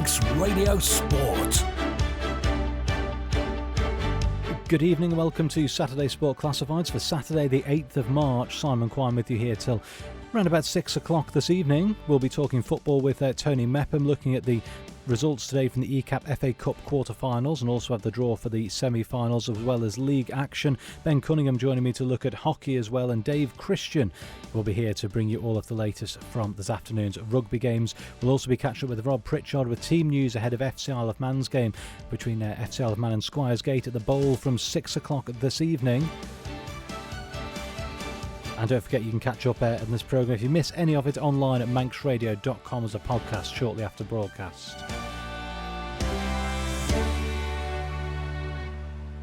Manx Radio Sport. Good evening and welcome to Saturday Sport Classifieds for Saturday the 8th of March. Simon Quine with you here till around about 6 o'clock this evening. We'll be talking football with Tony Mepham, looking at the results today from the ECAP FA Cup quarter-finals, and also have the draw for the semi-finals as well as league action. Ben Cunningham joining me to look at hockey as well, and Dave Christian will be here to bring you all of the latest from this afternoon's rugby games. We'll also be catching up with Rob Pritchard with team news ahead of FC Isle of Man's game between FC Isle of Man and Squire's Gate at the Bowl from 6 o'clock this evening. And don't forget, you can catch up on this programme if you miss any of it online at manxradio.com as a podcast shortly after broadcast.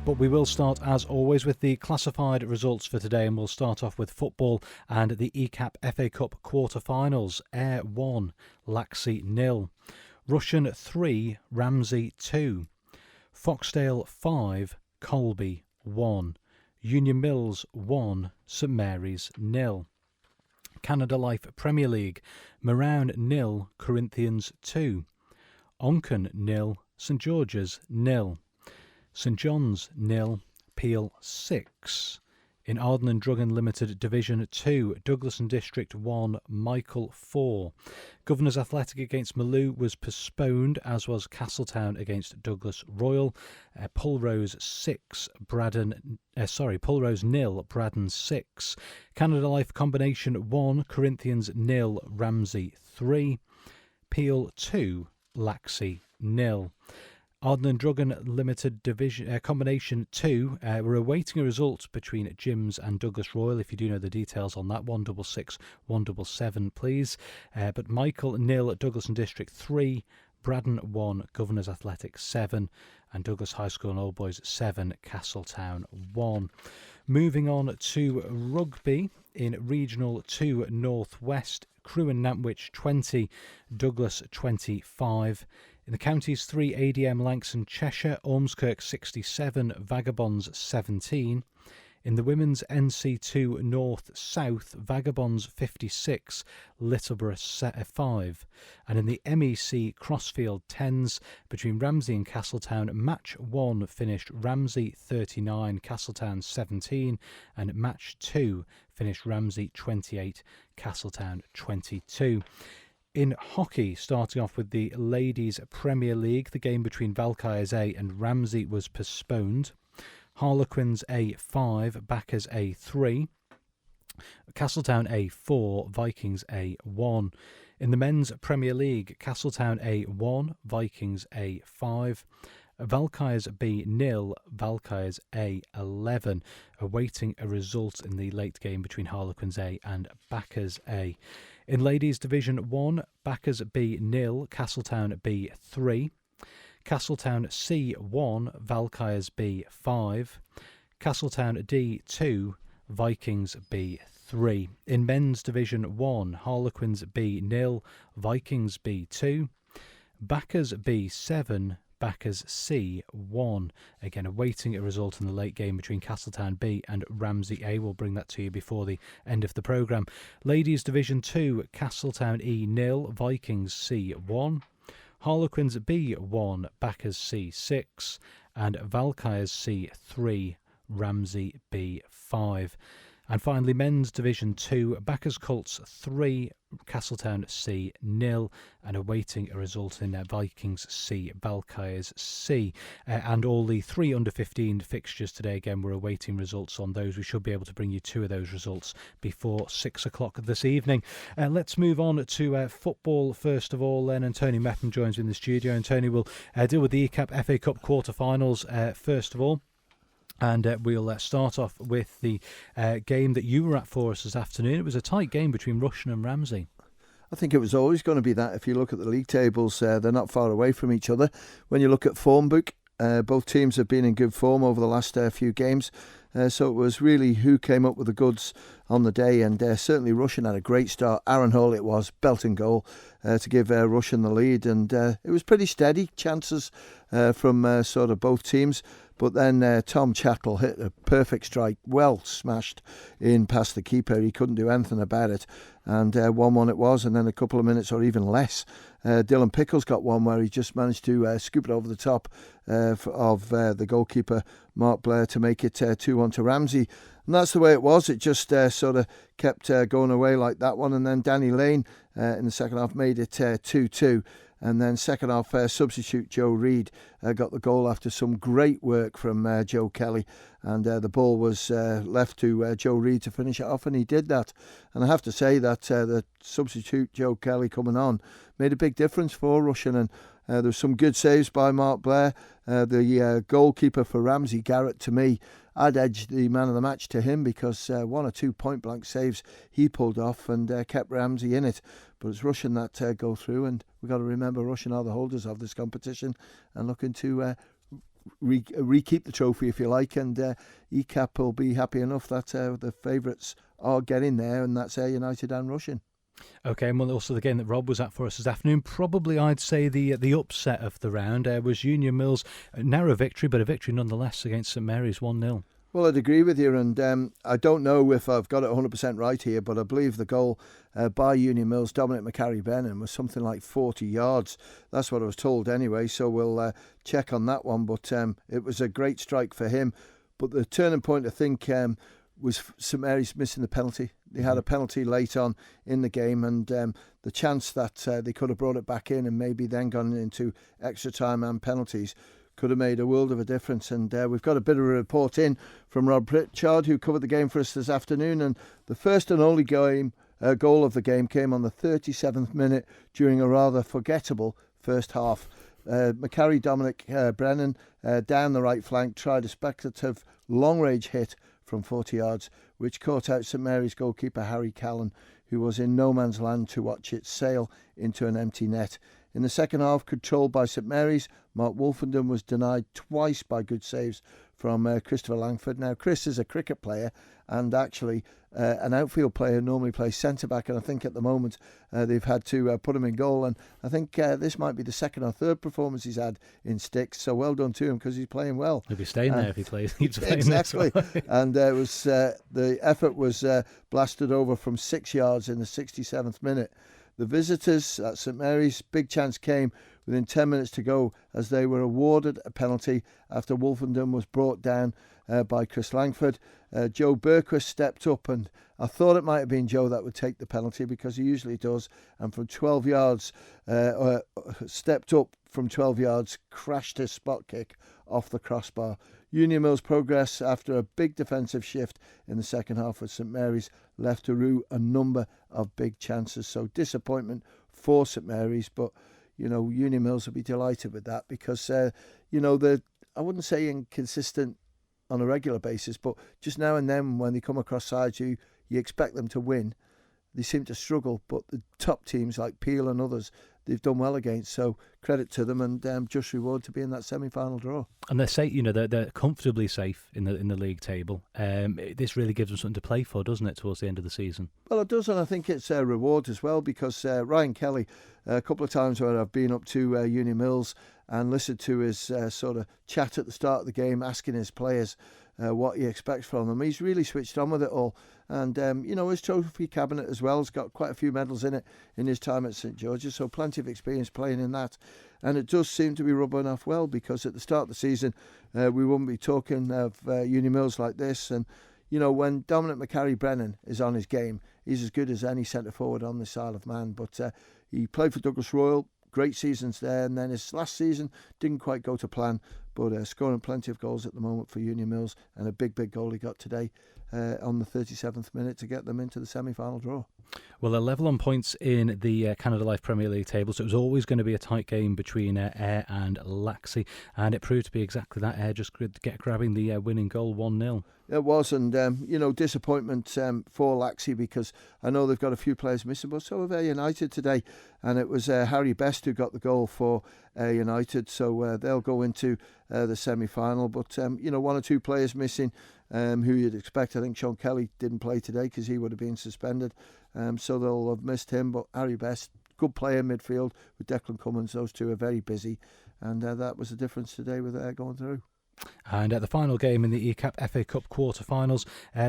But we will start, as always, with the classified results for today, and we'll start off with football and the ECAP FA Cup quarter-finals. Ayr 1, Laxey 0. Rushen 3, Ramsey 2. Foxdale 5, Colby 1. Union Mills 1, St Mary's 0. Canada Life Premier League, Marown 0, Corinthians 2. Onken 0, St George's 0. St John's 0, Peel 6. In Arden and Druggan Limited Division 2, Douglas and District 1, Michael 4. Governors Athletic against Maloo was postponed, as was Castletown against Douglas Royal. Pulrose 0, Braddon 6. Canada Life Combination 1, Corinthians 0, Ramsey 3. Peel 2, Laxey 0. Arden and Druggan Limited Division Combination 2, we're awaiting a result between Jims and Douglas Royal. If you do know the details on that, 166 177, please. But Michael 0, Douglas and District 3, Braddon 1, Governors Athletic 7, and Douglas High School and Old Boys 7, Castletown 1. Moving on to rugby in Regional 2 North West, Crewe and Nantwich 20, Douglas 25. In the counties 3, ADM Lanxon Cheshire, Ormskirk 67, Vagabonds 17. In the women's NC2 North South, Vagabonds 56, Littleborough 5. And in the MEC Crossfield 10s, between Ramsey and Castletown, match 1 finished Ramsey 39, Castletown 17, and match 2 finished Ramsey 28, Castletown 22. In hockey, starting off with the Ladies Premier League, the game between Valkyries A and Ramsey was postponed. Harlequins A5, Backers A3, Castletown A4, Vikings A1. In the Men's Premier League, Castletown A1, Vikings A5. Valkyries B0, Valkyries A11, awaiting a result in the late game between Harlequins A and Backers A. In Ladies Division 1, Backers B0, Castletown B3. Castletown C1, Valkyries B5. Castletown D2, Vikings B3. In Men's Division 1, Harlequins B0, Vikings B2. Backers B7, Backers C1. Again, awaiting a result in the late game between Castletown B and Ramsey A. We'll bring that to you before the end of the programme. Ladies Division 2, Castletown E0, Vikings C1. Harlequins B1, Backers C6. And Valkyries C3, Ramsey B5. And finally, Men's Division 2, Backers Colts 3, Castletown C 0, and awaiting a result in Vikings C, Valkyries C. And all the 3 under-15 fixtures today, again, we're awaiting results on those. We should be able to bring you 2 of those results before 6 o'clock this evening. Let's move on to football first of all then, and Tony Mepham joins me in the studio, and Tony will deal with the ECAP FA Cup quarter-finals first of all. And we'll start off with the game that you were at for us this afternoon. It was a tight game between Rushen and Ramsey. I think it was always going to be that. If you look at the league tables, they're not far away from each other. When you look at form book, both teams have been in good form over the last few games. So it was really who came up with the goods on the day, and certainly Rushen had a great start. Aaron Hall, it was, belting goal to give Rushen the lead, and it was pretty steady chances from sort of both teams. But then Tom Chattel hit a perfect strike, well smashed in past the keeper. He couldn't do anything about it. And 1-1 it was, and then a couple of minutes or even less, Dylan Pickles got one where he just managed to scoop it over the top of the goalkeeper, Mark Blair, to make it 2-1 to Ramsey. And that's the way it was. It just sort of kept going away like that one. And then Danny Lane in the second half made it 2-2. And then second half substitute Joe Reid got the goal after some great work from Joe Kelly. And the ball was left to Joe Reid to finish it off, and he did that. And I have to say that the substitute Joe Kelly coming on made a big difference for Rushen. And there was some good saves by Mark Blair. The goalkeeper for Ramsey, Garrett, to me, I'd edge the man of the match to him because 1 or 2 point-blank saves he pulled off and kept Ramsey in it. But it's Rushen that go through, and we've got to remember Rushen are the holders of this competition and looking to re-keep the trophy, if you like, and ECAP will be happy enough that the favourites are getting there, and that's Ayr United and Rushen. Okay, and well, also the game that Rob was at for us this afternoon, probably I'd say the upset of the round was Union Mill's narrow victory, but a victory nonetheless against St Mary's 1-0. Well, I'd agree with you, and I don't know if I've got it 100% right here, but I believe the goal by Union Mill's Dominic McCarry-Bennon was something like 40 yards. That's what I was told anyway, so we'll check on that one. But it was a great strike for him. But the turning point, I think, was St Mary's missing the penalty. They had a penalty late on in the game, and the chance that they could have brought it back in and maybe then gone into extra time and penalties could have made a world of a difference. And we've got a bit of a report in from Rob Pritchard, who covered the game for us this afternoon. And the first and only goal of the game came on the 37th minute during a rather forgettable first half. McCarry Dominic Brennan down the right flank tried a speculative long-range hit from 40 yards, which caught out St Mary's goalkeeper Harry Callan, who was in no man's land to watch it sail into an empty net. In the second half, controlled by St Mary's, Mark Wolfenden was denied twice by good saves from Christopher Langford. Now, Chris is a cricket player and actually an outfield player who normally plays centre-back, and I think at the moment they've had to put him in goal, and I think this might be the second or third performance he's had in sticks, so well done to him because he's playing well. He'll be staying there if he plays. He's playing exactly. And it was the effort was blasted over from 6 yards in the 67th minute. The visitors at St Mary's, big chance came within 10 minutes to go as they were awarded a penalty after Wolfenden was brought down by Chris Langford. Joe Berquist stepped up, and I thought it might have been Joe that would take the penalty because he usually does, and from 12 yards, stepped up from 12 yards, crashed his spot kick off the crossbar. Union Mill's progress after a big defensive shift in the second half of St Mary's left to rue a number of big chances. So disappointment for St Mary's, but Union Mills will be delighted with that because they're I wouldn't say inconsistent on a regular basis, but just now and then when they come across sides you expect them to win, they seem to struggle. But the top teams like Peel and others, they've done well against. So credit to them, and just reward to be in that semi-final draw. And they're safe, they're comfortably safe in the league table. This really gives them something to play for, doesn't it, towards the end of the season? Well, it does, and I think it's a reward as well because Ryan Kelly, a couple of times where I've been up to Union Mills and listened to his sort of chat at the start of the game, asking his players what he expects from them. He's really switched on with it all. And, his trophy cabinet as well has got quite a few medals in it in his time at St George's, so plenty of experience playing in that. And it does seem to be rubbing off well because at the start of the season, we wouldn't be talking of Union Mills like this. And, when Dominic McCarry-Brennan is on his game, he's as good as any centre-forward on this Isle of Man. But he played for Douglas Royal, great seasons there, and then his last season didn't quite go to plan, but scoring plenty of goals at the moment for Union Mills, and a big goal he got today on the 37th minute to get them into the semi-final draw. Well, they're level on points in the Canada Life Premier League table, so it was always going to be a tight game between Ayr and Laxey, and it proved to be exactly that. Ayr just grabbing the winning goal 1-0. It was, and disappointment for Laxey because I know they've got a few players missing, but so have Ayr United today, and it was Harry Best who got the goal for Ayr United, so they'll go into the semi-final. But one or two players missing who you'd expect. I think Sean Kelly didn't play today because he would have been suspended, so they'll have missed him. But Harry Best, good player midfield with Declan Cummins, those two are very busy, and that was the difference today with Ayr going through. And the final game in the ECAP FA Cup quarter-finals,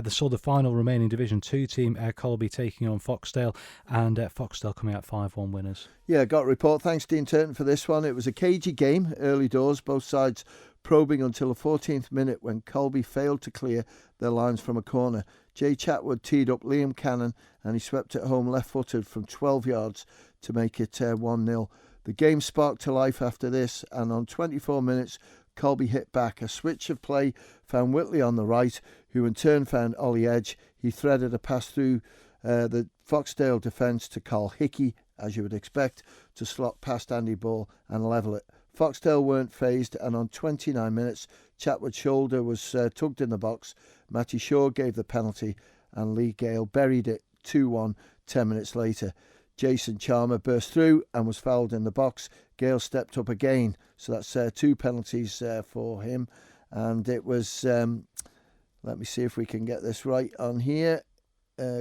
saw the final remaining Division 2 team, Colby, taking on Foxdale, and Foxdale coming out 5-1 winners. Yeah, got a report. Thanks, Dean Turton, for this one. It was a cagey game, early doors, both sides probing until the 14th minute when Colby failed to clear their lines from a corner. Jay Chatwood teed up Liam Cannon and he swept it home left-footed from 12 yards to make it 1-0. The game sparked to life after this, and on 24 minutes, Colby hit back. A switch of play found Whitley on the right, who in turn found Ollie Edge. He threaded a pass through the Foxdale defence to Carl Hickey, as you would expect, to slot past Andy Ball and level it. Foxdale weren't phased, and on 29 minutes, Chatwood's shoulder was tugged in the box. Matty Shaw gave the penalty, and Lee Gale buried it 2-1 10 minutes later. Jason Chalmer burst through and was fouled in the box. Gale stepped up again, so that's 2 penalties for him. And it was, let me see if we can get this right on here.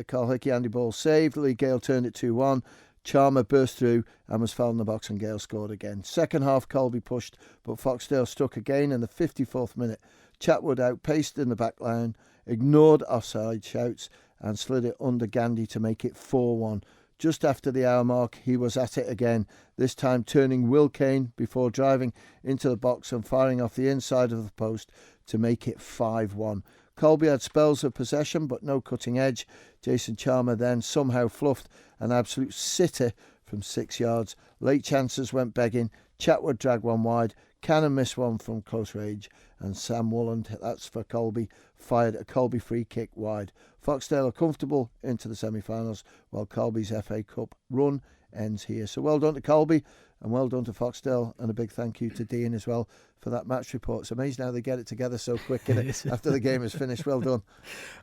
Carl Hickey, Andy Ball saved. Lee Gale turned it 2-1. Chalmer burst through and was fouled in the box, and Gale scored again. Second half, Colby pushed, but Foxdale struck again in the 54th minute. Chatwood outpaced in the back line, ignored offside shouts, and slid it under Gandy to make it 4-1. Just after the hour mark, he was at it again, this time turning Will Kane before driving into the box and firing off the inside of the post to make it 5-1. Colby had spells of possession but no cutting edge. Jason Chalmer then somehow fluffed an absolute sitter from 6 yards. Late chances went begging. Chatwood dragged one wide. Cannon missed one from close range, and Sam Wooland, that's for Colby, fired a Colby free kick wide. Foxdale are comfortable into the semi-finals, while Colby's FA Cup run ends here. So well done to Colby, and well done to Foxdale, and a big thank you to Dean as well for that match report. It's amazing how they get it together so quick, isn't it? After the game is finished. Well done.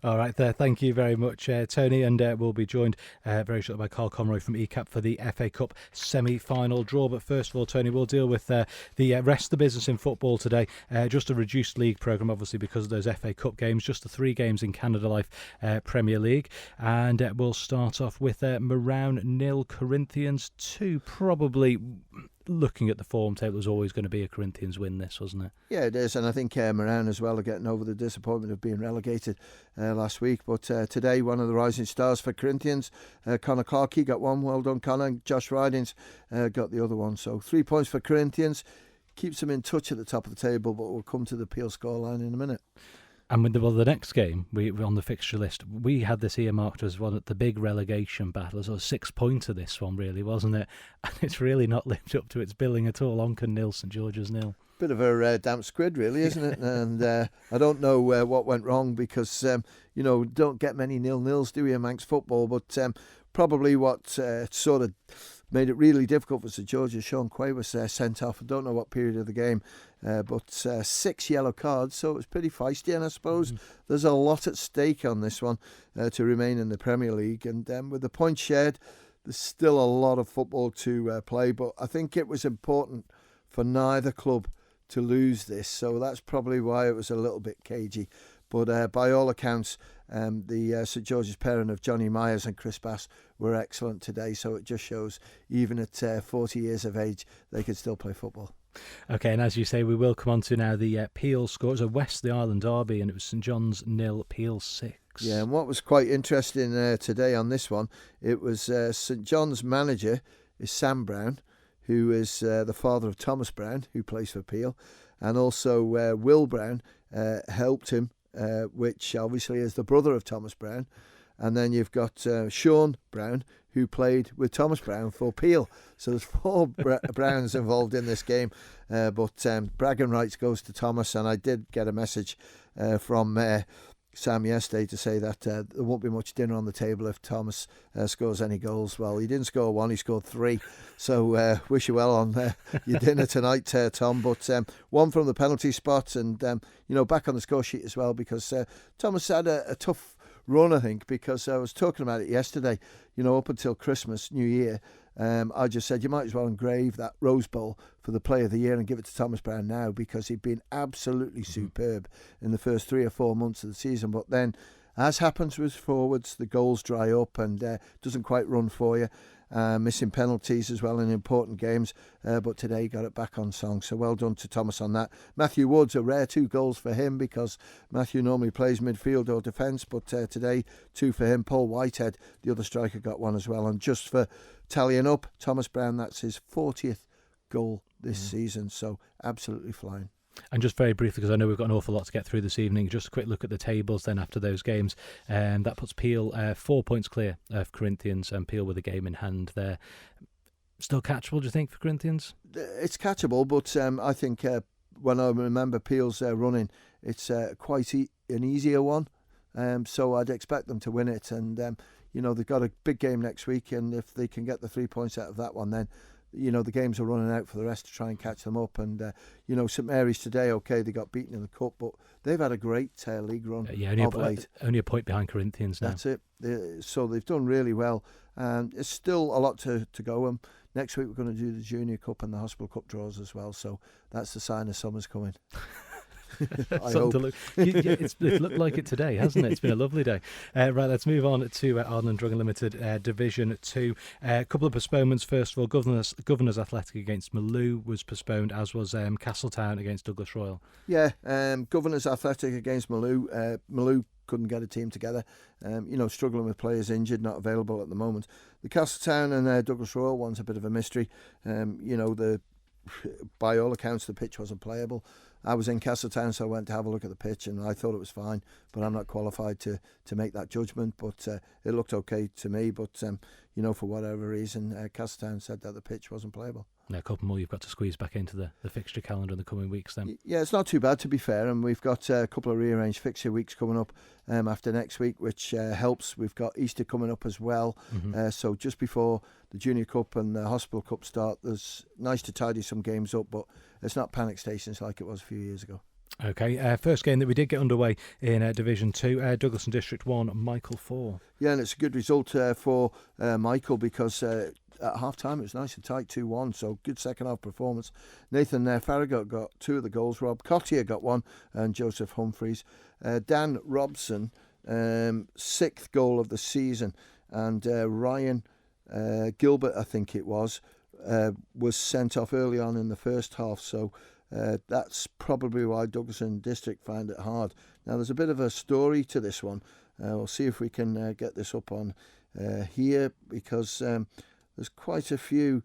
All right there, thank you very much, Tony, and we'll be joined very shortly by Carl Conroy from ECAP for the FA Cup semi-final draw. But first of all, Tony, we'll deal with the rest of the business in football today. Just a reduced league programme, obviously, because of those FA Cup games, just the 3 games in Canada Life Premier League. And we'll start off with Marown 0, Corinthians 2. Probably, looking at the form table, it was always going to be a Corinthians win, this, wasn't it? Yeah, it is, and I think Marown as well are getting over the disappointment of being relegated last week. But today, one of the rising stars for Corinthians, Conor Clarkey, got one. Well done, Conor. Josh Ridings got the other one. So 3 points for Corinthians. Keeps them in touch at the top of the table, but we'll come to the Peel scoreline in a minute. And with the next game we on the fixture list, we had this earmarked as one of the big relegation battles, or 6-pointer this one really, wasn't it? And it's really not lived up to its billing at all. Onken 0, St George's 0. Bit of a damp squid really, isn't it? And I don't know what went wrong, because don't get many 0-0s, do you, amongst football? But probably what sort of made it really difficult for St George's, Sean Quay was sent off. I don't know what period of the game, but 6 yellow cards, so it was pretty feisty. And I suppose there's a lot at stake on this one to remain in the Premier League. And with the points shared, there's still a lot of football to play. But I think it was important for neither club to lose this, so that's probably why it was a little bit cagey. But by all accounts, the St George's pairing of Johnny Myers and Chris Bass were excellent today, so it just shows even at 40 years of age they can still play football. OK, and as you say, we will come on to now the Peel scores. A West of the Island derby, and it was St John's 0, Peel 6. Yeah, and what was quite interesting today on this one, it was St John's manager is Sam Brown, who is the father of Thomas Brown, who plays for Peel, and also Will Brown helped him, which obviously is the brother of Thomas Brown. And then you've got Sean Brown, who played with Thomas Brown for Peel. So there's 4 Browns involved in this game. But bragging rights goes to Thomas. And I did get a message from Sam yesterday to say that there won't be much dinner on the table if Thomas scores any goals. Well, he didn't score 1, he scored 3. So wish you well on your dinner tonight, Tom. But 1 from the penalty spot, and back on the score sheet as well, because Thomas had a tough run, I think, because I was talking about it yesterday. Up until Christmas, New Year, I just said you might as well engrave that Rose Bowl for the Player of the Year and give it to Thomas Brown now, because he'd been absolutely superb in the first 3 or 4 months of the season. But then, as happens with forwards, the goals dry up and doesn't quite run for you. missing penalties as well in important games, but today he got it back on song, so well done to Thomas on that. Matthew Woods, a rare 2 goals for him, because Matthew normally plays midfield or defence, but today 2 for him. Paul Whitehead, the other striker, got 1 as well. And just for tallying up, Thomas Brown, that's his 40th goal this season, so absolutely flying. And just very briefly, because I know we've got an awful lot to get through this evening, just a quick look at the tables then after those games. That puts Peel 4 points clear of Corinthians, and Peel with a game in hand there. Still catchable, do you think, for Corinthians? It's catchable, but I think when I remember Peel's running, it's quite an easier one. So I'd expect them to win it. And, they've got a big game next week, and if they can get the 3 points out of that one, then the games are running out for the rest to try and catch them up. And, St Mary's today, OK, they got beaten in the Cup, but they've had a great league run of late. Only a point behind Corinthians now. That's it. So they've done really well. And it's still a lot to go. And next week we're going to do the Junior Cup and the Hospital Cup draws as well. So that's the sign of summer's coming. I hope. It's looked like it today, hasn't it? It's been a lovely day. Right, let's move on to Arden Drug Unlimited Division 2. A couple of postponements. First of all, Governors Athletic against Maloo was postponed, as was Castletown against Douglas Royal. Yeah, Governors Athletic against Maloo. Maloo couldn't get a team together, struggling with players injured, not available at the moment. The Castletown and Douglas Royal one's a bit of a mystery. By all accounts, the pitch wasn't playable. I was in Castletown, so I went to have a look at the pitch, and I thought it was fine, but I'm not qualified to make that judgment. But it looked okay to me. But for whatever reason, Castletown said that the pitch wasn't playable. Now, a couple more you've got to squeeze back into the fixture calendar in the coming weeks then. Yeah, it's not too bad, to be fair, and we've got a couple of rearranged fixture weeks coming up after next week, which helps. We've got Easter coming up as well, so just before the Junior Cup and the Hospital Cup start, there's nice to tidy some games up, but it's not panic stations like it was a few years ago. Okay, first game that we did get underway in Division 2, Douglas and District 1, Michael 4. Yeah, and it's a good result for Michael, because at half-time it was nice and tight, 2-1, so good second-half performance. Nathan Farragut got 2 of the goals, Rob Cottier got 1, and Joseph Humphreys. Dan Robson, 6th goal of the season, and Ryan Gilbert, I think it was sent off early on in the first half, so that's probably why Douglas and District find it hard. Now, there's a bit of a story to this one. We'll see if we can get this up on here, because there's quite a few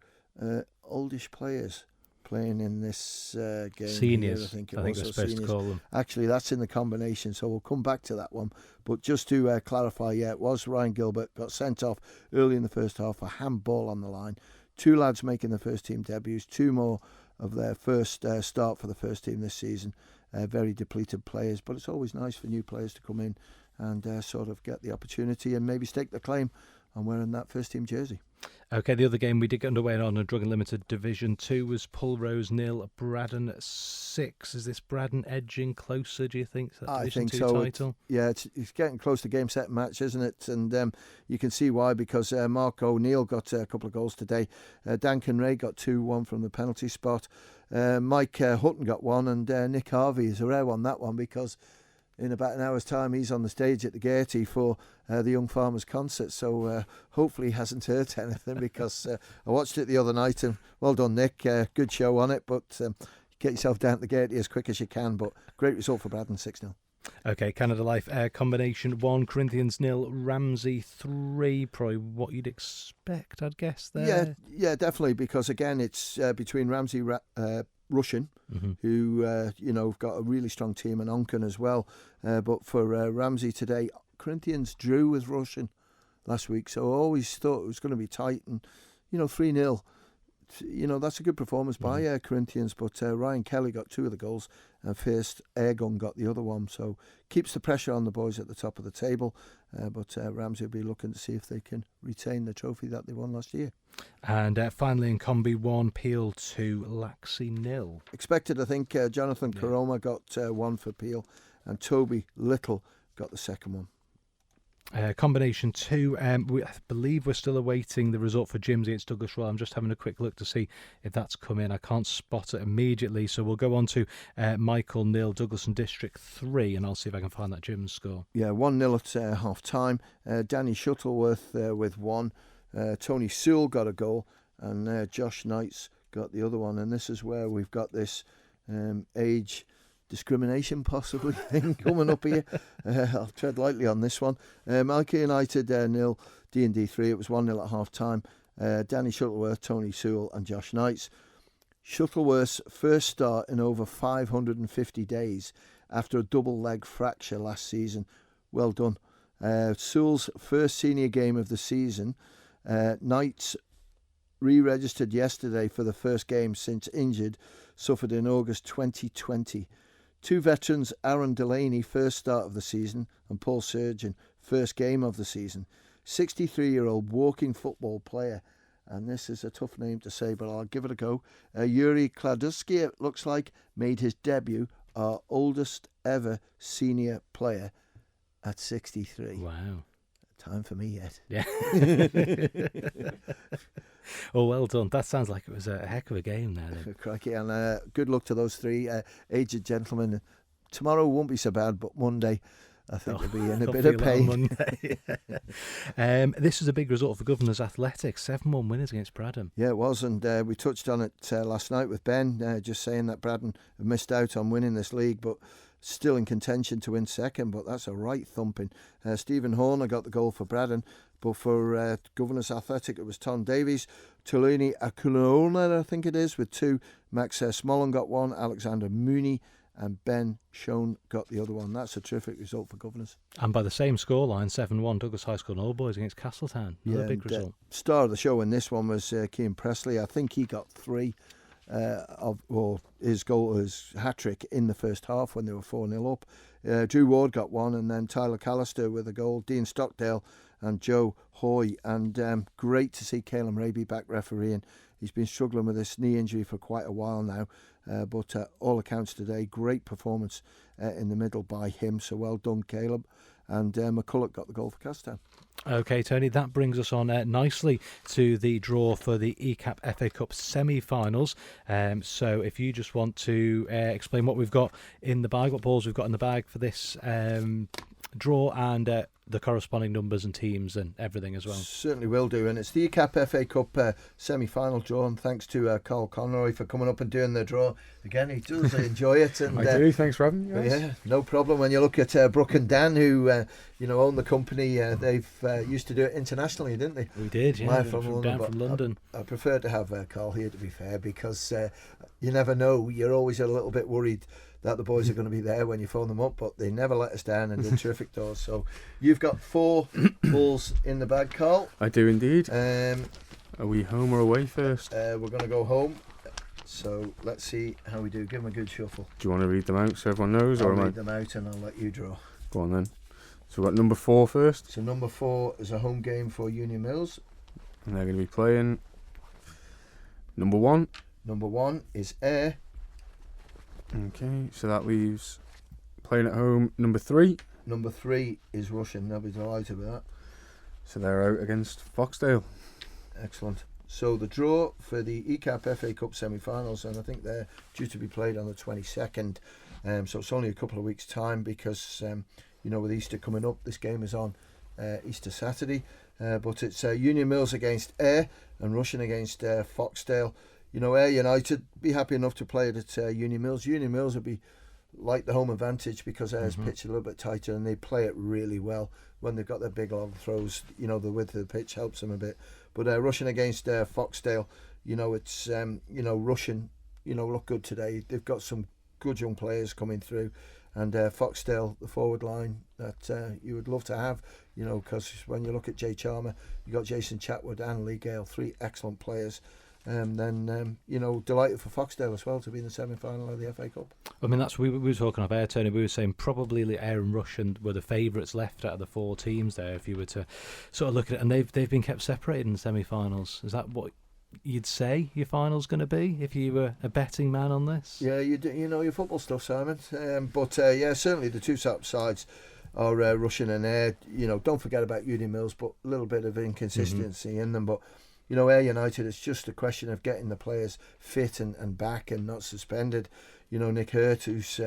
oldish players playing in this game. Seniors, here, I think we're supposed to call them. Actually, that's in the combination, so we'll come back to that one. But just to clarify, it was Ryan Gilbert, got sent off early in the first half for handball on the line. 2 lads making their first team debuts, 2 more of their first start for the first team this season. Very depleted players, but it's always nice for new players to come in and sort of get the opportunity and maybe stake their claim on wearing that first team jersey. Okay, the other game we did get underway on a Drug Unlimited Division 2 was Pulrose 0, Braddon 6. Is this Braddon edging closer, do you think? That I Division think 2 so. title? It's getting close to game, set, match, isn't it? And you can see why, because Mark O'Neill got a couple of goals today. Dan Conray got 2-1 from the penalty spot. Mike Hutton got 1, and Nick Harvey is a rare one, that one, because in about an hour's time he's on the stage at the Gaiety for the Young Farmers concert, so hopefully he hasn't hurt anything, because I watched it the other night, and well done, Nick, good show on it, but get yourself down to the Gaiety as quick as you can. But great result for Braddon, 6-0. Okay, Canada Life combination 1, Corinthians 0, Ramsey 3. Probably what you'd expect, I'd guess, there. Yeah, definitely, because again it's between Ramsey Russian, who have got a really strong team, and Onken as well. But for Ramsey today, Corinthians drew with Russian last week, so I always thought it was going to be tight, and 3-0. That's a good performance by Corinthians, but Ryan Kelly got 2 of the goals, and First Airgun got the other one, so keeps the pressure on the boys at the top of the table. But Ramsey will be looking to see if they can retain the trophy that they won last year. And finally in Combi 1, Peel 2, Laxey 0. Expected, I think. Jonathan Karoma got 1 for Peel, and Toby Little got the second one. Combination 2, I believe we're still awaiting the result for Jims against Douglas Royal. I'm just having a quick look to see if that's come in. I can't spot it immediately, so we'll go on to Michael 0, Douglas and District 3, and I'll see if I can find that Jims score. Yeah, 1-0 at half time. Danny Shuttleworth with 1. Tony Sewell got a goal, and Josh Knight's got the other one. And this is where we've got this age discrimination possibly thing coming up here. I'll tread lightly on this one. Malky United 0, D&D 3. It was 1-0 at half time. Danny Shuttleworth, Tony Sewell and Josh Knights. Shuttleworth's first start in over 550 days after a double leg fracture last season. Well done. Sewell's first senior game of the season. Knights re-registered yesterday for the first game since injured, suffered in August 2020. Two veterans, Aaron Delaney, first start of the season, and Paul Surgeon, first game of the season. 63-year-old walking football player, and this is a tough name to say, but I'll give it a go. Yuri Kladuski, it looks like, made his debut, our oldest ever senior player, at 63. Wow. Time for me yet. Yeah. Oh, well done. That sounds like it was a heck of a game there then. Crikey, and good luck to those three aged gentlemen. Tomorrow won't be so bad, but Monday I think they'll be in a bit of pain. This is a big result for Governors Athletics. 7-1 winners against Bradham. Yeah, it was, and we touched on it last night with Ben, just saying that Bradham have missed out on winning this league, but still in contention to win second, but that's a right thumping. Stephen Horner got the goal for Bradham, but for Governors Athletic it was Tom Davies. Tuluni Akulona, I think it is, with 2. Max Smollen got 1. Alexander Mooney and Ben Schoen got the other one. That's a terrific result for Governors. And by the same scoreline, 7-1, Douglas High School and Old Boys against Castletown. Another big result. Star of the show in this one was Cian Presley. I think he got 3 his goal, his hat-trick in the first half when they were 4-0 up. Drew Ward got 1, and then Tyler Callister with a goal. Dean Stockdale and Joe Hoy. And great to see Caleb Raby back refereeing. He's been struggling with this knee injury for quite a while now. But all accounts today, great performance in the middle by him. So well done, Caleb. And McCulloch got the goal for Castown. OK, Tony, that brings us on nicely to the draw for the ECAP FA Cup semi-finals. So if you just want to explain what we've got in the bag, what balls we've got in the bag for this draw, and the corresponding numbers and teams and everything as well. Certainly will do. And it's the ECAP FA Cup semi-final draw, and thanks to Carl Conroy for coming up and doing the draw again. He does enjoy it. And I do. Thanks for having me, guys. Yeah, no problem. When you look at Brooke and Dan, who own the company, they've used to do it internationally, didn't they? We did, yeah. From London. I prefer to have Carl here, to be fair, because you never know. You're always a little bit worried that the boys are going to be there when you phone them up, but they never let us down and did terrific doors. So you've got 4 balls in the bag, Carl. I do indeed. Are we home or away first? We're going to go home. So let's see how we do. Give them a good shuffle. Do you want to read them out so everyone knows? I'll read them out and I'll let you draw. Go on then. So we've got number 4 first. So number 4 is a home game for Union Mills. And they're going to be playing number 1. Number 1 is Ayr. Okay, so that leaves playing at home number 3. Number 3 is Russian. They'll be delighted with that. So they're out against Foxdale. Excellent. So the draw for the ECAP FA Cup semi-finals, and I think they're due to be played on the 22nd. So it's only a couple of weeks' time because, with Easter coming up, this game is on Easter Saturday. But it's Union Mills against Ayr and Russian against Foxdale. Ayr United be happy enough to play it at Union Mills. Union Mills would be like the home advantage because Ayr's pitch a little bit tighter and they play it really well when they've got their big long throws. The width of the pitch helps them a bit. But Russian against Foxdale, it's Russian, look good today. They've got some good young players coming through, and Foxdale, the forward line that you would love to have, because when you look at Jay Charmer, you got Jason Chatwood and Lee Gale, 3 excellent players. Delighted for Foxdale as well to be in the semi-final of the FA Cup. I mean, we were talking about Ayr, Tony. We were saying probably Ayr and Russian were the favourites left out of the 4 teams there, if you were to sort of look at it. And they've been kept separated in the semi-finals. Is that what you'd say your final's going to be if you were a betting man on this? Yeah, you do, your football stuff, Simon. But certainly the 2 top sides are Russian and Ayr. Don't forget about Union Mills, but a little bit of inconsistency in them. But Ayr United, it's just a question of getting the players fit and back and not suspended. Nick Hurt, who's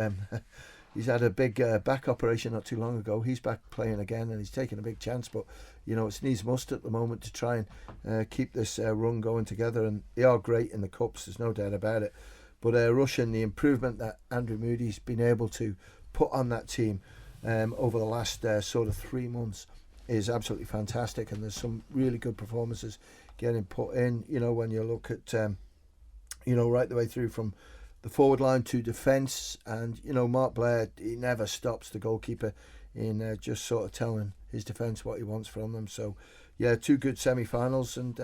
he's had a big back operation not too long ago. He's back playing again and he's taking a big chance. But, it's needs must at the moment to try and keep this run going together. And they are great in the cups, there's no doubt about it. But Russian, the improvement that Andrew Moody's been able to put on that team over the last sort of 3 months is absolutely fantastic. And there's some really good performances getting put in. When you look at right the way through from the forward line to defence, and Mark Blair, he never stops, the goalkeeper, in just sort of telling his defence what he wants from them. So yeah, 2 good semi-finals, and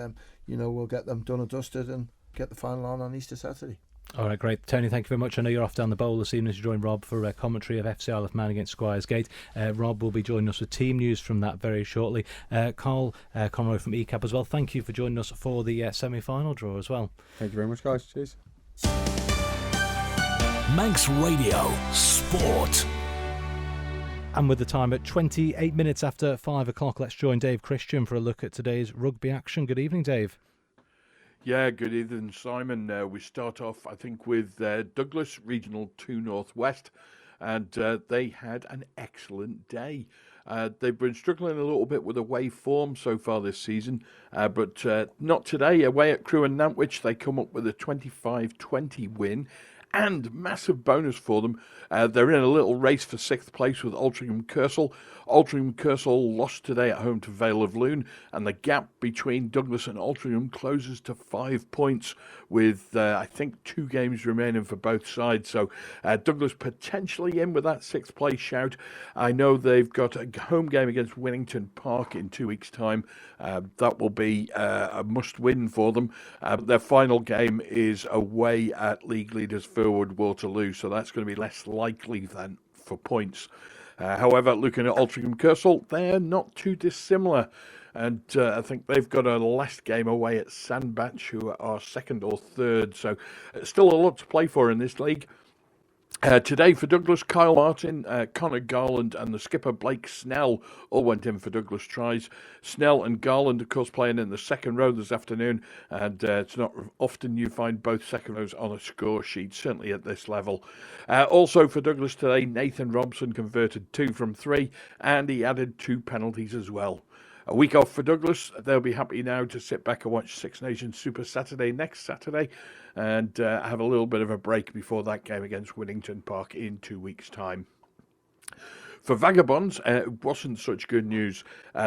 we'll get them done and dusted and get the final on Easter Saturday. All right, great. Tony, thank you very much. I know you're off down the bowl this evening to join Rob for commentary of FC Isle of Man against Squires Gate. Rob will be joining us with team news from that very shortly. Carl Conroy from ECAP as well. Thank you for joining us for the semi-final draw as well. Thank you very much, guys. Cheers. Manx Radio Sport. And with the time at 28 minutes after 5 o'clock, let's join Dave Christian for a look at today's rugby action. Good evening, Dave. Yeah, good evening, Simon. We start off, I think, with Douglas Regional 2 Northwest, and they had an excellent day. They've been struggling a little bit with away form so far this season, but not today. Away at Crewe and Nantwich, they come up with a 25-20 win. And massive bonus for them, they're in a little race for 6th place with Altrincham Kersal. Altrincham Kersal lost today at home to Vale of Loon, and the gap between Douglas and Altrincham closes to 5 points with, I think, 2 games remaining for both sides. So Douglas potentially in with that 6th place shout. I know they've got a home game against Winnington Park in 2 weeks' time. That will be a must-win for them. Their final game is away at league leaders Furwood Waterloo, so that's going to be less likely than for points. However, looking at Altrincham Kersal, they're not too dissimilar. And I think they've got a last game away at Sandbatch, who are 2nd or 3rd. So still a lot to play for in this league. Today for Douglas, Kyle Martin, Connor Garland and the skipper Blake Snell all went in for Douglas tries. Snell and Garland, of course, playing in the 2nd row this afternoon, and it's not often you find both 2nd rows on a score sheet, certainly at this level. Also for Douglas today, Nathan Robson converted 2 from 3, and he added 2 penalties as well. A week off for Douglas. They'll be happy now to sit back and watch Six Nations Super Saturday next Saturday and have a little bit of a break before that game against Winnington Park in 2 weeks' time. For Vagabonds, it wasn't such good news.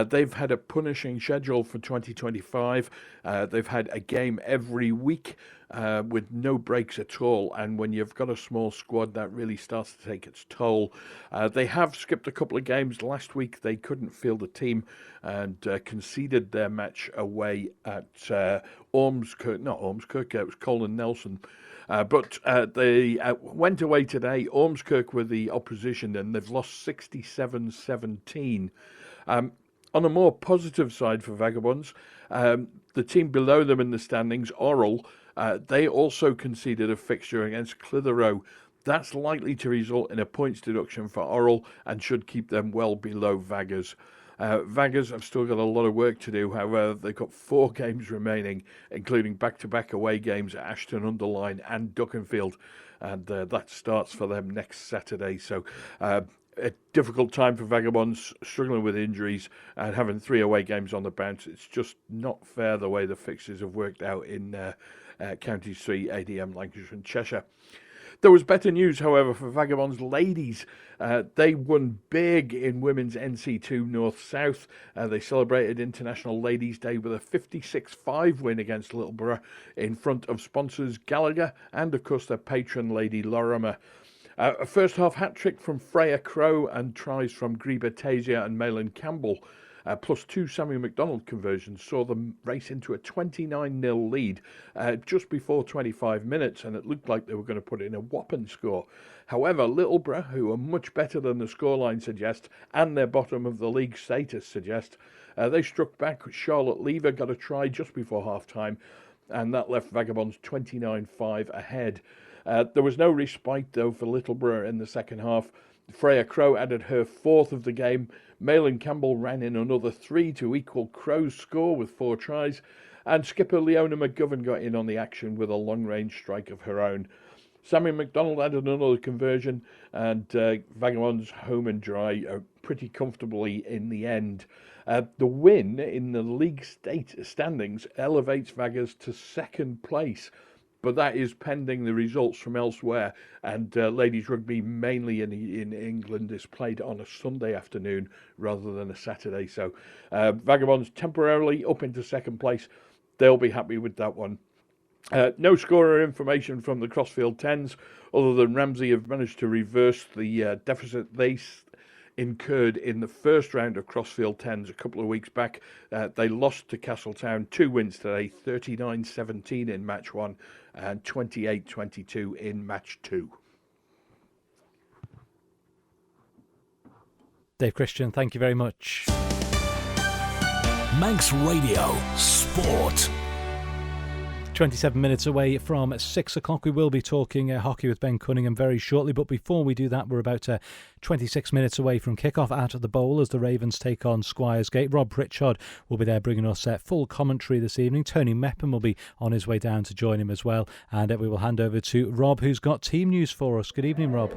They've had a punishing schedule for 2025. They've had a game every week with no breaks at all. And when you've got a small squad, that really starts to take its toll. They have skipped a couple of games. Last week, they couldn't field a team and conceded their match away at Ormskirk, it was Colin Nelson. But they went away today. Ormskirk were the opposition, and they've lost 67-17. On a more positive side for Vagabonds, the team below them in the standings, Orrell, they also conceded a fixture against Clitheroe. That's likely to result in a points deduction for Orrell and should keep them well below Vaggers. Vaggers have still got a lot of work to do. However, they've got 4 games remaining, including back-to-back away games at Ashton-under-Lyne and Duckenfield, and that starts for them next Saturday. So a difficult time for Vagabonds, struggling with injuries and having 3 away games on the bounce. It's just not fair the way the fixtures have worked out in Counties 3, ADM, Lancashire and Cheshire. There was better news, however, for Vagabonds ladies. They won big in women's NC2 North-South. They celebrated International Ladies' Day with a 56-5 win against Littleborough in front of sponsors Gallagher and, of course, their patron lady Lorimer. A first-half hat-trick from Freya Crow and tries from Greba Tasia and Malin Campbell, plus 2 Samuel MacDonald conversions, saw them race into a 29-0 lead just before 25 minutes, and it looked like they were going to put in a whopping score. However, Littleborough, who are much better than the scoreline suggests, and their bottom of the league status suggests, they struck back. Charlotte Lever got a try just before half-time, and that left Vagabonds 29-5 ahead. There was no respite, though, for Littleborough in the second half. Freya Crow added her 4th of the game. Malin Campbell ran in another 3 to equal Crow's score with 4 tries. And skipper Leona McGovern got in on the action with a long-range strike of her own. Sammy McDonald had another conversion, and Vagabonds home and dry pretty comfortably in the end. The win in the league state standings elevates Vaggers to second place, but that is pending the results from elsewhere. And ladies rugby, mainly in England, is played on a Sunday afternoon rather than a Saturday. So Vagabonds temporarily up into second place. They'll be happy with that one. No scorer information from the Crossfield Tens, other than Ramsey have managed to reverse the deficit they incurred in the first round of Crossfield Tens a couple of weeks back. They lost to Castletown, 2 wins today, 39-17 in match 1 and 28-22 in match 2. Dave Christian, thank you very much. Manx Radio Sport. 27 minutes away from 6 o'clock. We will be talking hockey with Ben Cunningham very shortly, but before we do that, we're about 26 minutes away from kick-off at the Bowl as the Ravens take on Squires Gate. Rob Pritchard will be there bringing us full commentary this evening. Tony Mepham will be on his way down to join him as well, and we will hand over to Rob, who's got team news for us. Good evening, Rob.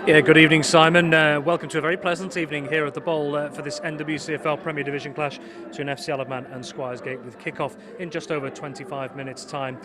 Yeah, good evening, Simon. Welcome to a very pleasant evening here at the Bowl for this NWCFL Premier Division clash between FC Isle of Man and Squires Gate, with kick-off in just over 25 minutes' time.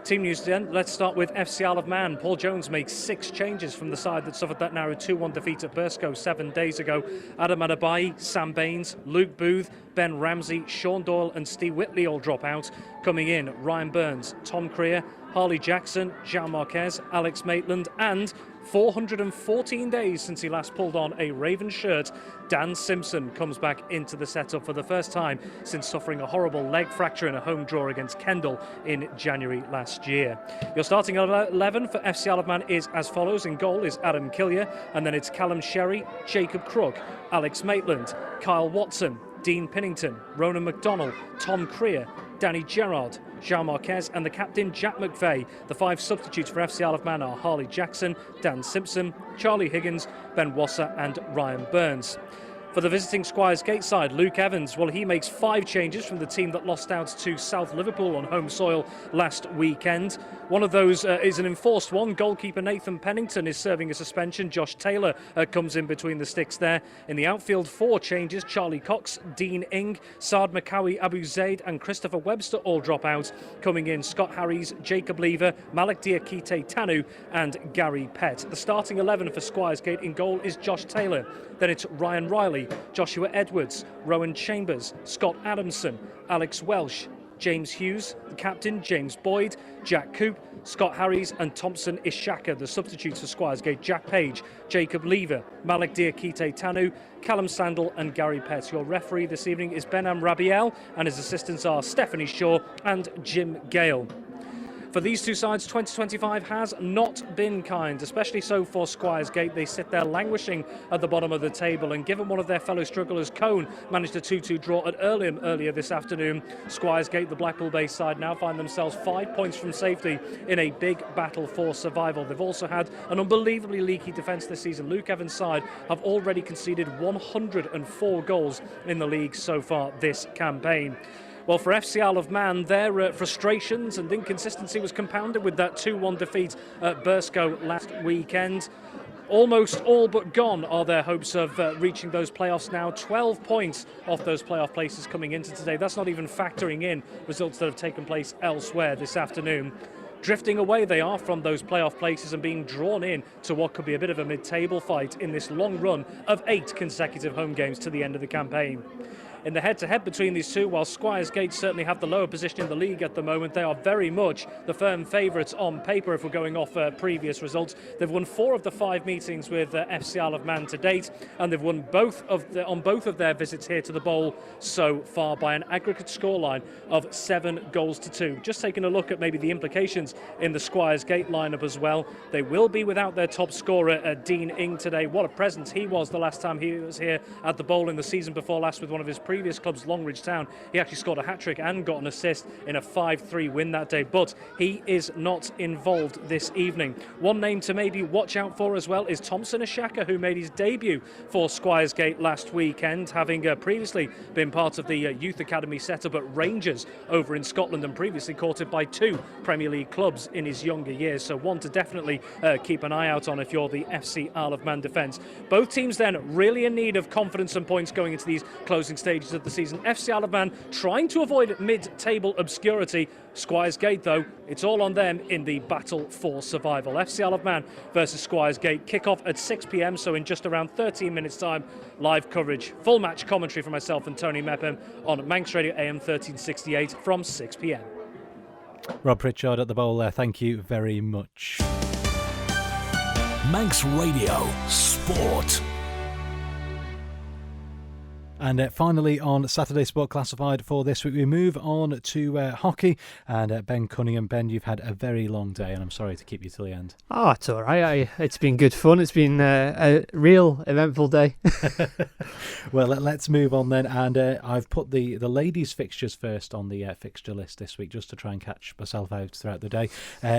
Team news then, let's start with FC Isle of Man. Paul Jones makes 6 changes from the side that suffered that narrow 2-1 defeat at Burscough 7 days ago. Adam Adabai, Sam Baines, Luke Booth, Ben Ramsey, Sean Doyle and Steve Whitley all drop out. Coming in, Ryan Burns, Tom Creer, Harley Jackson, Jean Marquez, Alex Maitland, and 414 days since he last pulled on a Raven shirt, Dan Simpson comes back into the setup for the first time since suffering a horrible leg fracture in a home draw against Kendal in January last year. Your starting 11 for FC Isle of Man is as follows. In goal is Adam Killier, and then it's Callum Sherry, Jacob Crook, Alex Maitland, Kyle Watson, Dean Pinnington, Ronan McDonnell, Tom Creer, Danny Gerrard, Jean Marquez and the captain Jack McVeigh. The 5 substitutes for FC Isle of Man are Harley Jackson, Dan Simpson, Charlie Higgins, Ben Wasser and Ryan Burns. For the visiting Squires Gate side, Luke Evans, well, he makes 5 changes from the team that lost out to South Liverpool on home soil last weekend. One of those is an enforced one. Goalkeeper Nathan Pennington is serving a suspension. Josh Taylor comes in between the sticks there. In the outfield, 4 changes. Charlie Cox, Dean Ing, Saad Makawi Abu Zaid and Christopher Webster all drop out. Coming in, Scott Harries, Jacob Lever, Malik Diakite Tanu and Gary Pett. The starting 11 for Squires Gate. In goal is Josh Taylor. Then it's Ryan Riley, Joshua Edwards, Rowan Chambers, Scott Adamson, Alex Welsh, James Hughes, the captain, James Boyd, Jack Coop, Scott Harries and Thompson Ishaka. The substitutes for Squires Gate, Jack Page, Jacob Lever, Malik Diakite Tanu, Callum Sandel and Gary Pett. Your referee this evening is Benham Rabiel and his assistants are Stephanie Shaw and Jim Gale. For these two sides, 2025 has not been kind, especially so for Squires Gate. They sit there languishing at the bottom of the table, and given one of their fellow strugglers, Cone, managed a 2-2 draw at Earlham earlier this afternoon, Squires Gate, the Blackpool-based side, now find themselves 5 points from safety in a big battle for survival. They've also had an unbelievably leaky defence this season. Luke Evans' side have already conceded 104 goals in the league so far this campaign. Well, for FC Isle of Man, their frustrations and inconsistency was compounded with that 2-1 defeat at Burscough last weekend. Almost all but gone are their hopes of reaching those playoffs now. 12 points off those playoff places coming into today. That's not even factoring in results that have taken place elsewhere this afternoon. Drifting away they are from those playoff places and being drawn in to what could be a bit of a mid-table fight in this long run of 8 consecutive home games to the end of the campaign. In the head-to-head between these two, while Squires Gate certainly have the lower position in the league at the moment, they are very much the firm favourites on paper if we're going off previous results. They've won 4 of the 5 meetings with FC Isle of Man to date, and they've won on both of their visits here to the Bowl so far by an aggregate scoreline of 7-2. Just taking a look at maybe the implications in the Squires Gate lineup as well. They will be without their top scorer, Dean Ing, today. What a presence he was the last time he was here at the Bowl in the season before last with one of his previous club's Longridge Town. He actually scored a hat-trick and got an assist in a 5-3 win that day, but he is not involved this evening. One name to maybe watch out for as well is Thompson Ashaka, who made his debut for Squires Gate last weekend, having previously been part of the youth academy setup at Rangers over in Scotland and previously courted by 2 Premier League clubs in his younger years. So one to definitely keep an eye out on if you're the FC Isle of Man defence. Both teams then really in need of confidence and points going into these closing stages of the season. FC Isle of Man trying to avoid mid-table obscurity. Squires Gate, though, it's all on them in the battle for survival. FC Isle of Man versus Squires Gate. Kick-off at 6 p.m, so in just around 13 minutes' time. Live coverage, full match commentary from myself and Tony Mepham on Manx Radio AM 1368 from 6 p.m. Rob Pritchard at the bowl there, thank you very much. Manx Radio Sport. And finally on Saturday Sport Classified for this week, we move on to hockey. And Ben Cunningham, Ben, you've had a very long day, and I'm sorry to keep you till the end. Oh, it's all right. It's been good fun. It's been a real eventful day. Well, let's move on then. And I've put the ladies' fixtures first on the fixture list this week, just to try and catch myself out throughout the day.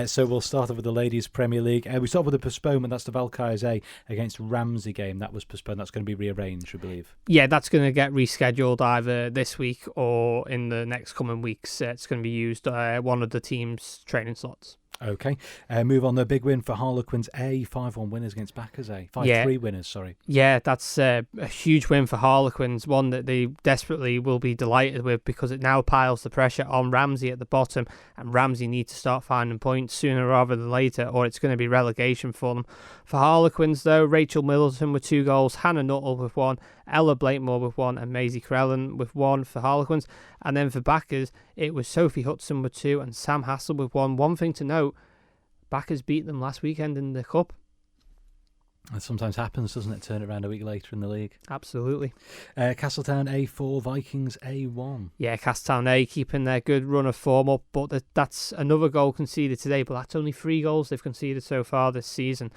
So we'll start off with the Ladies Premier League. We start with a postponement. That's the Valkyries A against Ramsey game. That was postponed. That's going to be rearranged, I believe. Yeah, that's going to get rescheduled either this week or in the next coming weeks. It's going to be used one of the team's training slots. Okay. Move on. The big win for Harlequins A, 5-1 winners against Backers A. 5-3 winners, sorry. Yeah, that's a huge win for Harlequins, one that they desperately will be delighted with because it now piles the pressure on Ramsey at the bottom, and Ramsey need to start finding points sooner rather than later, or it's going to be relegation for them. For Harlequins, though, Rachel Middleton with 2 goals, Hannah Nuttall with 1, Ella Blakemore with 1, and Maisie Crellin with 1 for Harlequins. And then for Backers, it was Sophie Hudson with 2 and Sam Hassel with 1. One thing to note, Backers beat them last weekend in the Cup. It sometimes happens, doesn't it? Turn it around a week later in the league. Absolutely. Castletown A4, Vikings A1. Yeah, Castletown A keeping their good run of form up, but that's another goal conceded today, but that's only 3 goals they've conceded so far this season.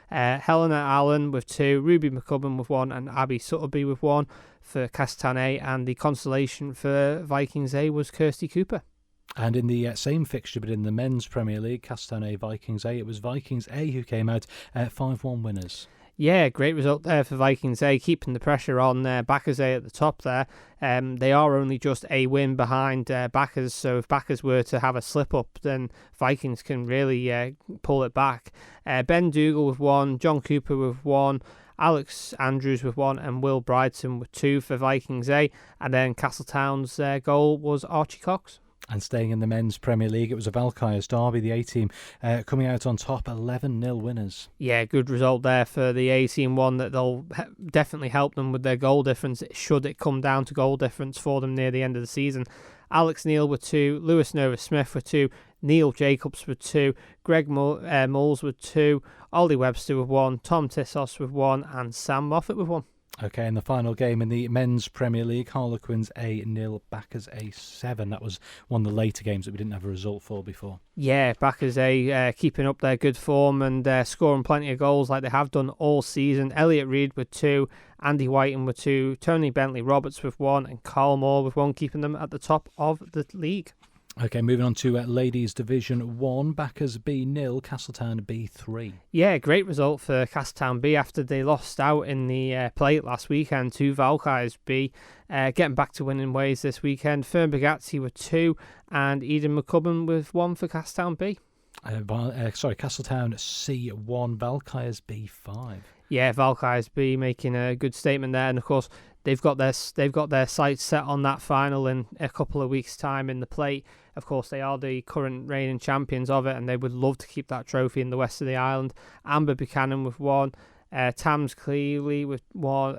Helena Allen with 2, Ruby McCubbin with 1, and Abby Sutterby with 1 for Castletown A, and the consolation for Vikings A was Kirsty Cooper. And in the same fixture, but in the men's Premier League, Castletown A, Vikings A, it was Vikings A who came out 5-1 winners. Yeah, great result there for Vikings A, keeping the pressure on Backers A at the top there. They are only just a win behind Backers, so if Backers were to have a slip-up, then Vikings can really pull it back. Ben Dougal with 1, John Cooper with 1, Alex Andrews with 1, and Will Brighton with 2 for Vikings A. And then Castletown's goal was Archie Cox. And staying in the men's Premier League, it was a Valkyries derby, the A-team coming out on top, 11-0 winners. Yeah, good result there for the A-team, one that they'll definitely help them with their goal difference, should it come down to goal difference for them near the end of the season. Alex Neal with 2, Lewis Nova-Smith with 2, Neil Jacobs with 2, Greg Moles with 2, Ollie Webster with 1, Tom Tissos with 1, and Sam Moffat with 1. Okay, and the final game in the men's Premier League, Harlequins A-0, Backers A-7. That was one of the later games that we didn't have a result for before. Yeah, Backers A keeping up their good form and scoring plenty of goals like they have done all season. Elliot Reid with 2, Andy Whiting with 2, Tony Bentley Roberts with 1, and Carl Moore with 1, keeping them at the top of the league. Okay, moving on to Ladies Division 1, Backers B-0, Castletown B-3. Yeah, great result for Castletown B after they lost out in the play last weekend to Valkyries B. Getting back to winning ways this weekend. Fern Bagazzi with 2 and Eden McCubbin with 1 for Castletown B. Castletown C1, Valkyries B5. Yeah, Valkyries B making a good statement there, and of course they've got their sights set on that final in a couple of weeks' time in the plate. Of course, they are the current reigning champions of it, and they would love to keep that trophy in the west of the island. Amber Buchanan with 1, Tams Cleeley with 1.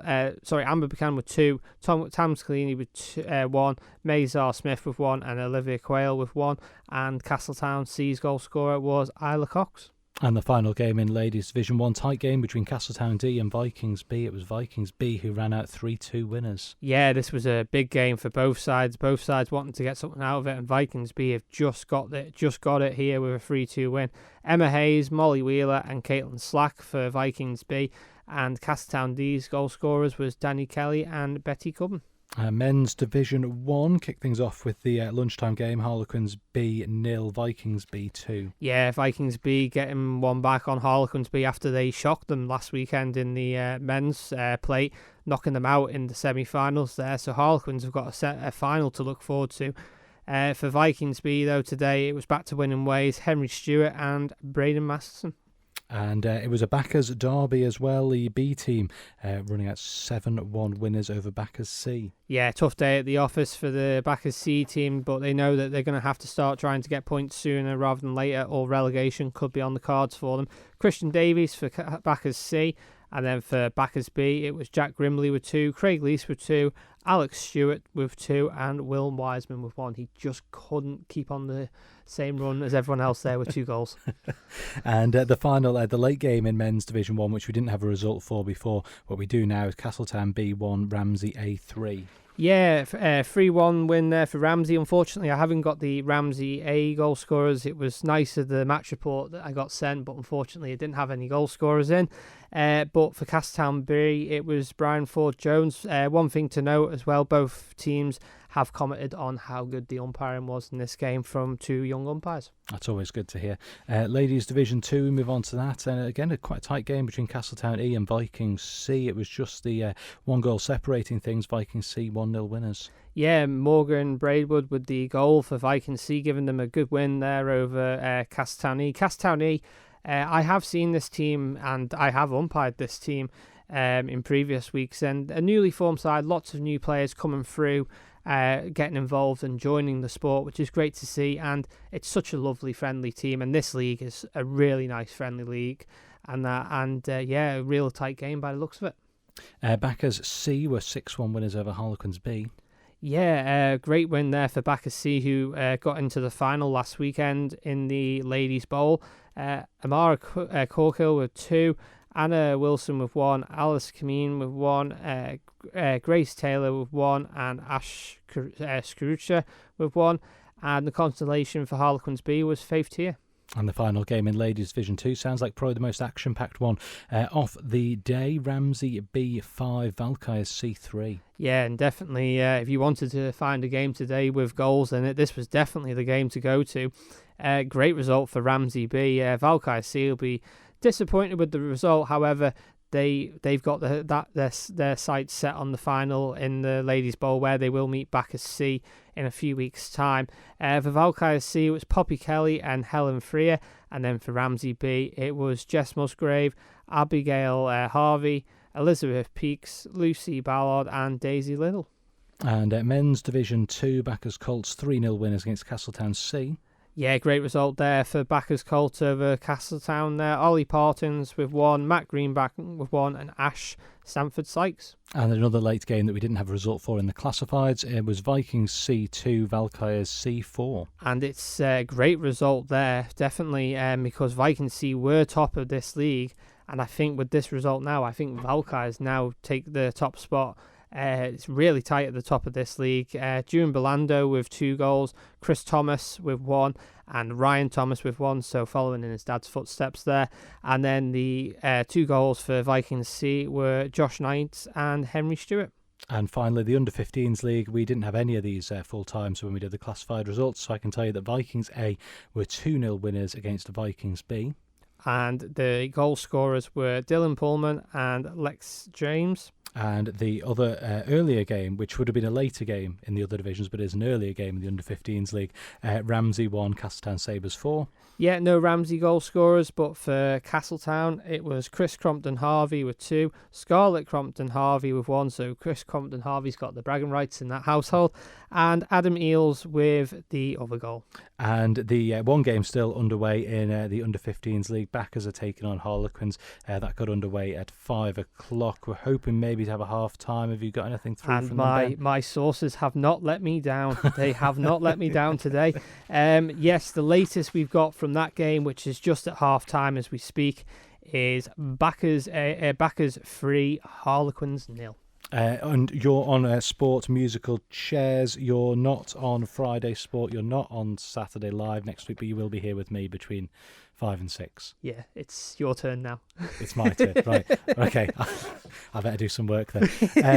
Amber Buchanan with 2, Tams Cleeley with 1, Mazar Smith with 1, and Olivia Quayle with 1. And Castletown C's goal scorer was Isla Cox. And the final game in Ladies Division 1, tight game between Castletown D and Vikings B. It was Vikings B who ran out 3-2 winners. Yeah, this was a big game for both sides. Both sides wanting to get something out of it, and Vikings B have just got it here with a 3-2 win. Emma Hayes, Molly Wheeler, and Caitlin Slack for Vikings B. And Castletown D's goal scorers was Danny Kelly and Betty Cubban. Men's Division 1 kicked things off with the lunchtime game. Harlequins B 0, Vikings B 2. Yeah, Vikings B getting one back on Harlequins B after they shocked them last weekend in the men's plate, knocking them out in the semi-finals there. So Harlequins have got a final to look forward to. For Vikings B, though, today it was back to winning ways. Henry Stewart and Braden Masterson. And it was a Backers derby as well. The B team running at 7-1 winners over Backers C. Yeah, tough day at the office for the Backers C team, but they know that they're going to have to start trying to get points sooner rather than later, or relegation could be on the cards for them. Christian Davies for Backers C, and then for Backers B, it was Jack Grimley with 2, Craig Leese with 2, Alex Stewart with 2, and Will Wiseman with 1. He just couldn't keep on the same run as everyone else there with 2 goals. And the final, the late game in Men's Division 1, which we didn't have a result for before, what we do now is Castletown B1, Ramsey A3. Yeah, 3-1 win there for Ramsey. Unfortunately, I haven't got the Ramsey A goal scorers. It was nice of the match report that I got sent, but unfortunately it didn't have any goal scorers in. But for Castletown B, it was Brian Ford-Jones. One thing to note as well, both teams have commented on how good the umpiring was in this game from 2 young umpires. That's always good to hear. Ladies Division 2, we move on to that. And again, a quite tight game between Castletown E and Vikings C. It was just the one goal separating things. Vikings C 1-0 winners. Yeah, Morgan Braidwood with the goal for Vikings C, giving them a good win there over Castletown E. Castletown E, I have seen this team and I have umpired this team in previous weeks, and a newly formed side, lots of new players coming through, getting involved and joining the sport, which is great to see. And it's such a lovely, friendly team, and this league is a really nice, friendly league, and yeah, a real tight game by the looks of it. Backers C were 6-1 winners over Harlequins B. Yeah, great win there for Backers C, who got into the final last weekend in the Ladies' Bowl. Amara Corkill with 2, Anna Wilson with 1, Alice Kameen with 1, Grace Taylor with 1, and Ash Scroocher with 1. And the consolation for Harlequins B was Faith Tier. And the final game in Ladies Division 2 sounds like probably the most action-packed one off the day. Ramsey B5, Valkyries C3. Yeah, and definitely if you wanted to find a game today with goals in it, this was definitely the game to go to. Great result for Ramsey B. Valkyries C will be disappointed with the result. However, they've got their sights set on the final in the Ladies' Bowl, where they will meet Backers C in a few weeks' time. For Valkyries C, it was Poppy Kelly and Helen Freer, and then for Ramsey B, it was Jess Musgrave, Abigail Harvey, Elizabeth Peaks, Lucy Ballard, and Daisy Little. And Men's Division 2, Backers Colts 3-0 winners against Castletown C. Yeah, great result there for Backers Colt over Castletown there. Ollie Partons with 1, Matt Greenback with 1, and Ash Stanford Sykes. And another late game that we didn't have a result for in the classifieds. It was Vikings C2, Valkyries C4. And it's a great result there, definitely, because Vikings C were top of this league. And I think with this result now, I think Valkyries now take the top spot. It's really tight at the top of this league. June Belando with 2 goals, Chris Thomas with 1, and Ryan Thomas with 1, so following in his dad's footsteps there. And then the 2 goals for Vikings C were Josh Knight and Henry Stewart. And finally, the Under-15s League, we didn't have any of these full times when we did the classified results, so I can tell you that Vikings A were 2-0 winners against Vikings B. And the goal scorers were Dylan Pullman and Lex James. And the other earlier game, which would have been a later game in the other divisions, but is an earlier game in the Under-15s League, Ramsey 1, Castletown Sabres 4. Yeah, no Ramsey goal scorers, but for Castletown, it was Chris Crompton Harvey with 2, Scarlett Crompton Harvey with 1, so Chris Crompton Harvey's got the bragging rights in that household, and Adam Eels with the other goal. And the one game still underway in the Under-15s League. Backers are taking on Harlequins. That got underway at 5 o'clock. We're hoping maybe to have a half time. Have you got anything through and from them? My sources have not let me down. They have not let me down today. Yes, the latest we've got from that game, which is just at half time as we speak, is Backers 3, Harlequins 0. And you're on Sport Musical Chairs. You're not on Friday Sport. You're not on Saturday Live next week, but you will be here with me between 5 and 6. Yeah, it's your turn now. It's my turn, right. Okay, I better do some work then.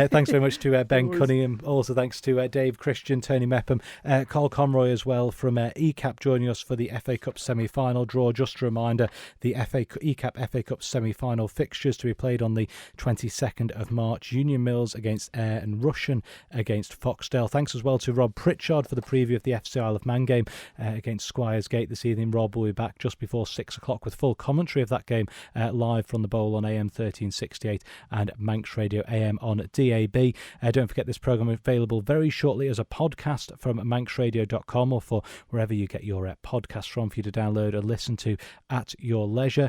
Thanks very much to Ben Cunningham. Also thanks to Dave Christian, Tony Mepham, Carl Conroy as well from ECAP joining us for the FA Cup semi-final draw. Just a reminder, the ECAP FA Cup semi-final fixtures to be played on the 22nd of March. Union Mills against Ayr and Rushen against Foxdale. Thanks as well to Rob Pritchard for the preview of the FC Isle of Man game against Squires Gate this evening. Rob will be back just before 6 o'clock with full commentary of that game live from the Bowl on AM 1368 and Manx Radio AM on DAB. Don't forget this programme is available very shortly as a podcast from manxradio.com or for wherever you get your podcasts from for you to download and listen to at your leisure.